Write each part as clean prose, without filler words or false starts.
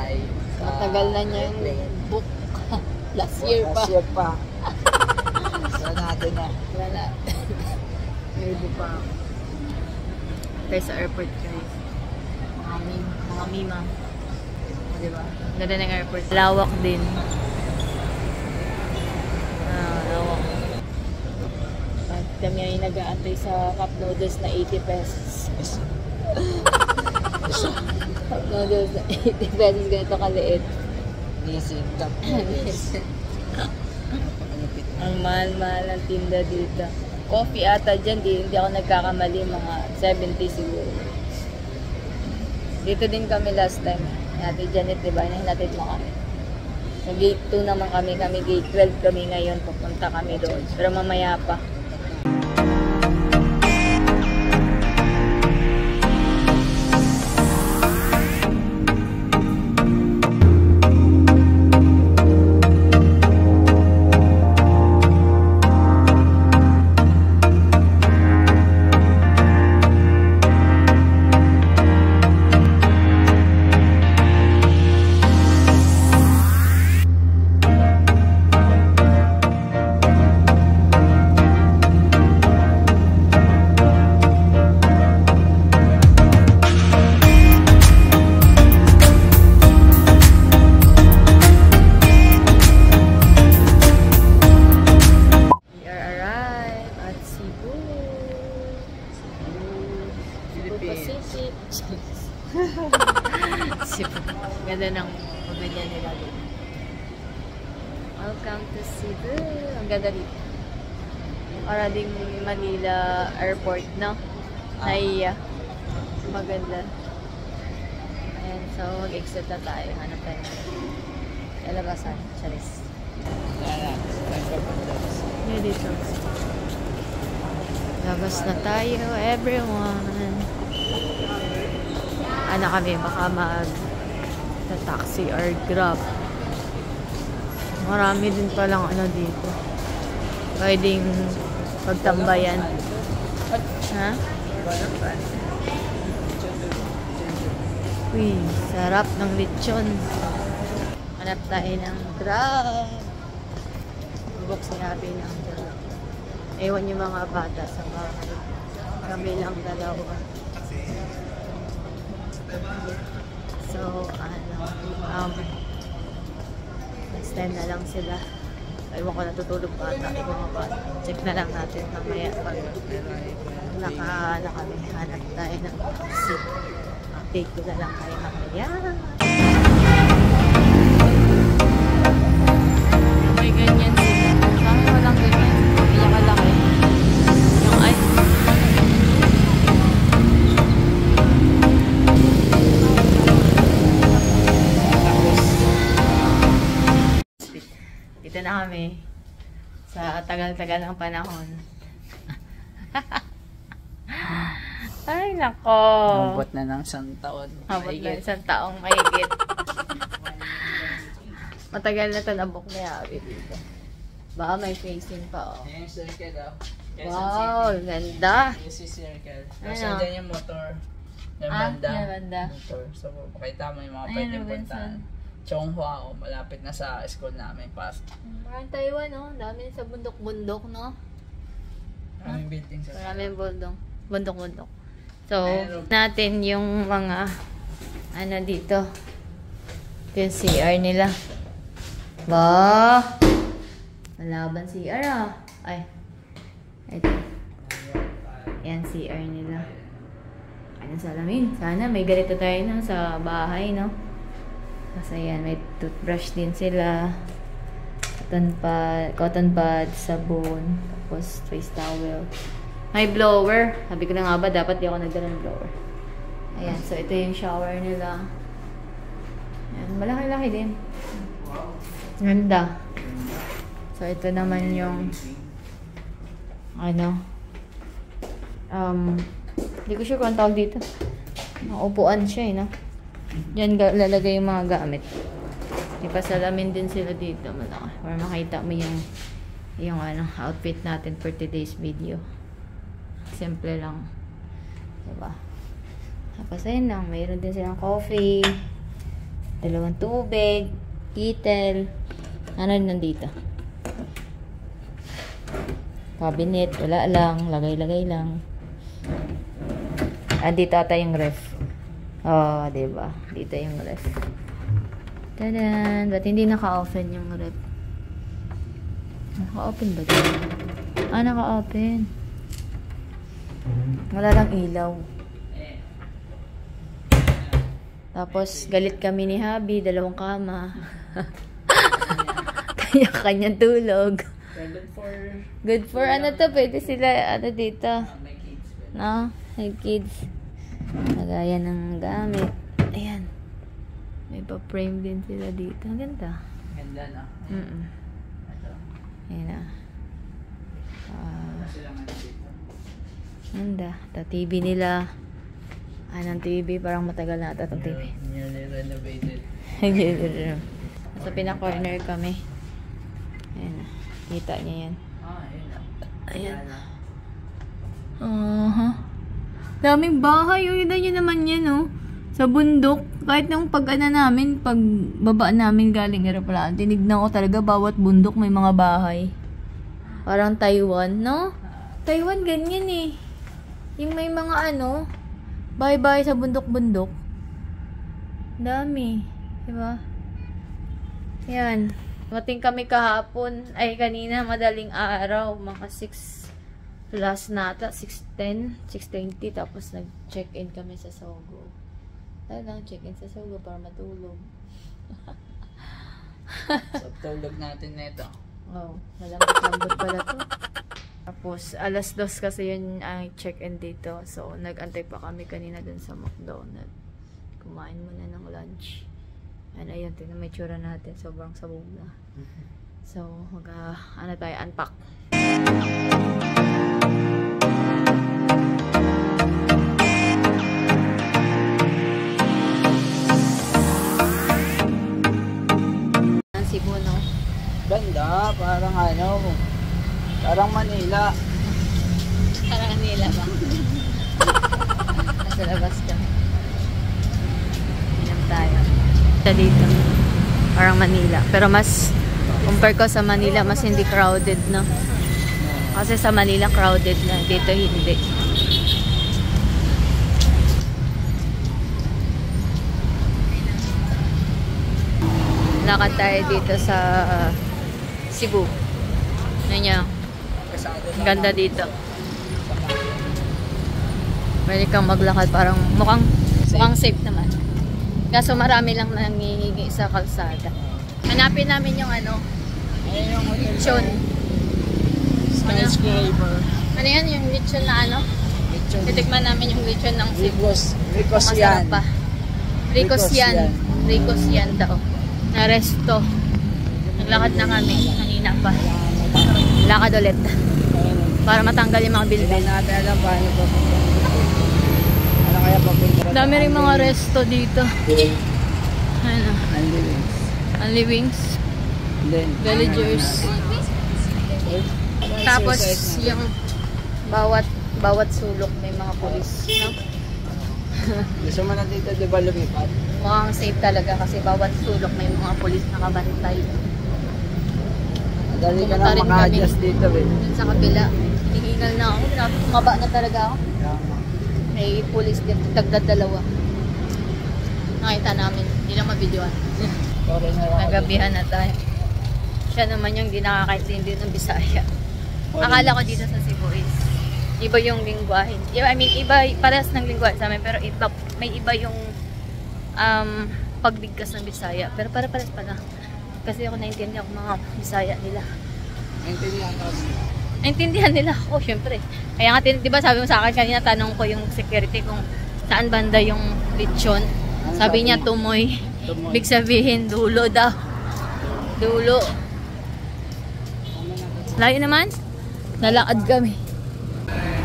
sumakay. Matagal na niya yung book. Last year pa. Last year pa. Sanado na. Wala. May book pa. Tayo sa airport guys. Mga mima. Diba? Ganda ng airport. Lawak din. Lawak. At kami ay nag-aantay sa cup noodles na 80 pesos. Cup noodles na 80 pesos. Ganito kaliit. Missing cup noodles. Ang mahal-mahal ang tinda dito. Coffee ata dyan, hindi ako nagkakamali, mga 70 siguro. Dito din kami last time. Ate Janet, diba? Hinatid mo kami. Sa gate 2 naman kami gate 12 kami ngayon. Pupunta kami doon. Pero mamaya pa. Ganda ng pagganyan nila dito. Welcome to Cebu. Ang ganda dito. Para ding Manila Airport, no? Naiya. Maganda. Ayan, so mag-exit na tayo. Hanap tayo. Elabasan. Charis. Here dito. Labas na tayo, everyone. Ano kami, baka taxi or grab. Marami din palang ano dito. Pwedeng pagtambayan. Ha? Uy, sarap ng lechon. Hanap tayo ng grab. Buksin natin ang grab. Ewan yung mga bata sa bahay. Kami lang dalawa. So, next time na lang sila. Ewan ko natutulog pa ata. Check na lang natin mamaya pag kami. Hanap tayo ng taxi. Update ko na lang kayo mamaya. May ganyan sila. Sa akin walang ganyan. Pinakalaki. Yung ice. Dito na kami sa tagal-tagal ng panahon. Ay, nako. Abot na ng isang taon. Abot na isang taong mahigit. Matagal na ito nabok ni Abby dito. Baka may facing pa, oh. Yan yung circle, oh. Wow, ganda. Yung si circle. Tapos Ano? dyan yung motor. Yung banda. Yung banda. Motor. So, pakita mo yung mga Ayan, pwedeng Robinson. puntahan. Chonghua, oh. Malapit na sa school namin. Parang Taiwan, no? Dami sa bundok-bundok, no? Maraming building sa Maraming bundok-bundok. So, natin yung mga ano dito. Ito yung CR nila. Ba! Malaban CR, ah. Ay. Ito. Yan, CR nila. Ayan, salamin. Sana may ganito tayo na sa bahay, no? Kasi yan, may toothbrush din sila. Cotton pad, sabon, tapos face towel. May blower. Sabi ko na nga ba, dapat di ako nagdala ng blower. Ayan, so ito yung shower nila. Ayan, malaki-laki din. Ganda. So ito naman yung ano, hindi ko sure kung ang tawag dito. Upuan siya, no? Diyan lalagay yung mga gamit. Ipasalamin din sila dito, malaki. Para makita mo yung ano, outfit natin for today's video. Simple lang. Diba? Tapos ayun lang, mayroon din silang coffee. Dalawang tubig, kettle. Ano nandito? Cabinet, wala lang. Lagay-lagay lang. Andito ata yung ref. Oh, diba? Dito yung ref. Tadan! Ba't hindi naka-open yung ref? Naka-open ba ito? Ah, naka-open. Wala lang ilaw. Tapos, galit kami ni Habi. Dalawang kama. Kanya-kanyang tulog. Good for ano to? Pwede sila, ano dito? No? Hey kids. Lagayan ng gamit. Ayan. May pa-frame din sila dito. Ang ganda. Ganda na. Ayan na. Ganda. Ito TV nila. Anong TV? Parang matagal na ata itong TV. Nearly renovated. Nasa pina-corner kami. Ayan na. Kita niya yan. Ayun na. Ayan. Daming bahay. Yun na yun naman yan, oh. Sa bundok. Kahit nung pag-ana namin, pag baba namin galing aeroplano, tinignan ko talaga bawat bundok may mga bahay. Parang Taiwan, no? Taiwan ganyan eh. Yung may mga ano, bahay-bahay sa bundok-bundok. Dami. Diba? Yan. Mating kami kahapon. Ay, kanina, madaling araw. Mga 6 plus nata. 6:10, 6:20. Tapos nag-check-in kami sa Sogo. Talagang check-in sa Sogo para matulog. So, tulog natin nito. Oh, malambot-lambot pala to. Tapos, alas 2 kasi yun ang check-in dito. So, nag-antay pa kami kanina dun sa McDonald's. Kumain muna ng lunch. And ayun, tingnan may tsura natin. Sobrang sabog na. So, ano tayo, unpack. Ang Cebu, no? Ganda, parang ano, parang Manila. Parang Manila ba? Nasa labas kami. Inom tayo. Dito. Parang Manila. Pero mas, compare ko sa Manila, mas hindi crowded, no? Kasi sa Manila crowded na. Dito hindi. Lakad tayo dito sa Cebu. Ano nyo? Ganda dito. Pwede kang maglakad. Parang mukhang safe naman. Kaso marami lang nangingi sa kalsada. Hanapin namin yung ano, lechon. Skyscraper. Ano yan? Yung lechon na ano? Titikman namin yung lechon ng Cebu. Ricos yan. Ricos yan. Ricos yan daw. Na resto. Naglakad na kami. Kanina pa. Lakad ulit. Para matanggal yung mga bilbil. Hindi natin alam paano pa. Ano kaya papunta? Dami rin mga resto dito. Ano? Only wings. Only wings. Then, Villagers. Tapos yung bawat sulok may mga pulis, no? gusto mo na dito, di ba, lumipad? Mukhang safe talaga kasi bawat sulok may mga pulis nakabantay. Madali ka Pumunta na rin maka-adjust kami dito, eh. dun sa kabila. Hinihingal na ako. Tumaba na talaga ako. May pulis dito, tagdadalawa. Nakita namin. Hindi lang mabidyoan. Nagabihan na tayo. Siya naman yung di nakakaintindi ng Bisaya. Akala ko dito sa Cebu is iba yung lingwahe. I mean, iba, parehas ng lingwahe sa amin, pero iba, may iba yung pagbigkas ng Bisaya. Pero parehas pala. Kasi ako naintindihan ko mga Bisaya nila. Naintindihan nila ako, syempre. Kaya nga, di ba sabi mo sa akin kanina, tanong ko yung security kung saan banda yung lechon. Sabi niya, tumoy. Big sabihin, dulo daw. Dulo. Layo naman. Nalakad kami.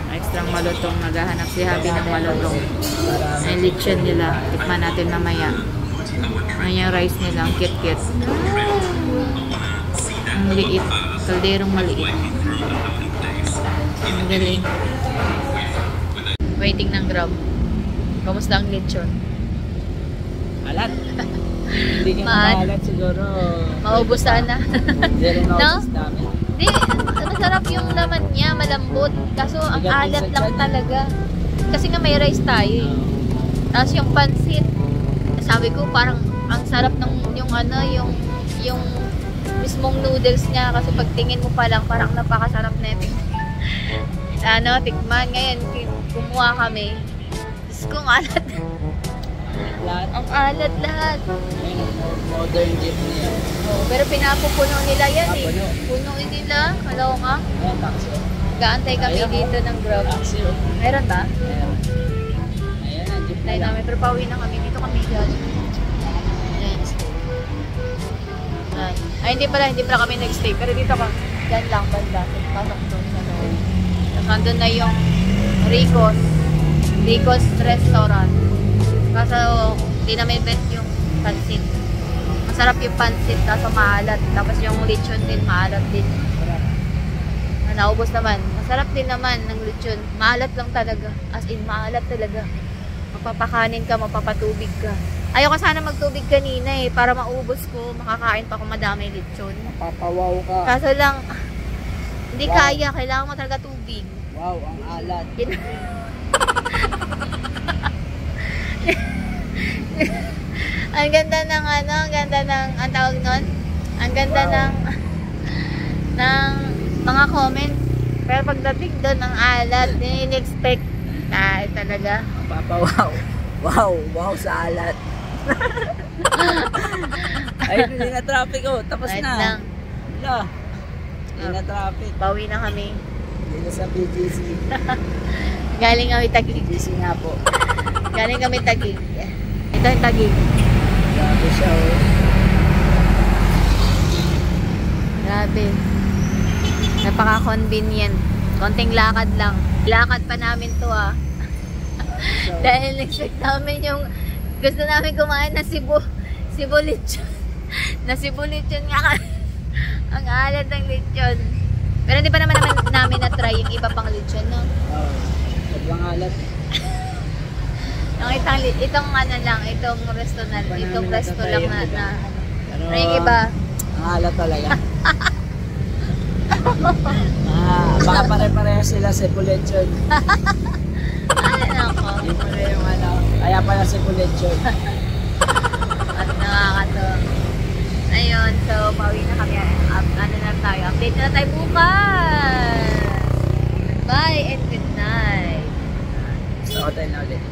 Extrang malutong. Naghahanap si Habi ng malutong. Ay lechon nila. Tikman natin mamaya. Ano yung rice nila. Ang kit-kit. Ang liit. Kalderong maliit. Ang galing. Waiting ng Grab. Kamusta ang lechon? Alat. Hindi ka maalat siguro. Maubos sana. Zero na No? no? Namin. Di, masarap yung laman niya, malambot. Kaso ang alat lang talaga. Kasi nga may rice tayo eh. Tapos yung pansit, sabi ko parang ang sarap ng yung ano, yung mismong noodles niya. Kasi pagtingin mo pa lang, parang napakasarap na ito. Ano, tikman. Ngayon, kumuha kami. Diyos ko, ang alat. Lahat. Ang alat lahat. Modern jeepney yan. Oh, pero pinapupuno nila yan eh. Puno. Punuin nila. Kalaw nga. Ayan, taxi. Gaantay kami Ayan, dito ng Grab. Taxi. Meron ba? Ayan. Ayan, ang jeep na Tayo lang. namin. Pero pauwi na kami. Dito kami dyan. Ayan. Ay, hindi pala kami nag-stay. Pero dito ka. Dyan lang, banda. Pasok doon sa loob. Tapos nandun na yung Rico's Restaurant. Kaso, hindi namin bet yung pansit. Masarap yung pansit, kaso maalat. Tapos yung lechon din, maalat din. Naubos naman. Masarap din naman ng lechon. Maalat lang talaga. As in, maalat talaga. Mapapakanin ka, mapapatubig ka. Ayoko sana magtubig kanina eh, para maubos ko. Makakain pa kung madami lechon. Papawaw ka. Kaso lang, hindi kaya. Kailangan mo talaga tubig. Wow, ang alat. Ang ganda ng ano, ang ganda ng, ang tawag nun? Ang ganda ng mga comment. Pero pagdating doon, ang alat, in-expect. Talaga. Papawaw. Wow, wow sa alat. Ay, hindi na traffic oh. Tapos Right na. lang. Wala. Hindi na traffic. Bawi na kami. Dito sa BGC. Galing kami Taguig. BGC nga po. Galing kami Taguig. Ito yung Taguig. Grabe siya oh. Grabe. Napaka-convenient. Konting lakad lang. Lakad pa namin to ah. Dahil expect namin yung gusto namin kumain na Cebu lechon. Na Cebu lechon nga. Ang alat ng lechon. Pero hindi pa naman namin na-try yung iba pang lechon, no? Oh, sobrang alat. Itong ano lang, itong resto na, itong resto lang na Pero, yung iba. ang alat talaga. Baka pare-pareho sila sa Bulechon. Ay, nako. Hindi mo na yung ano. Kaya pala sa Bulechon. At nakakatawa. Ayun, so pauwi na kami. Ano na tayo? Update na tayo bukas! Bye and good night! Gusto ko tayo na ulit.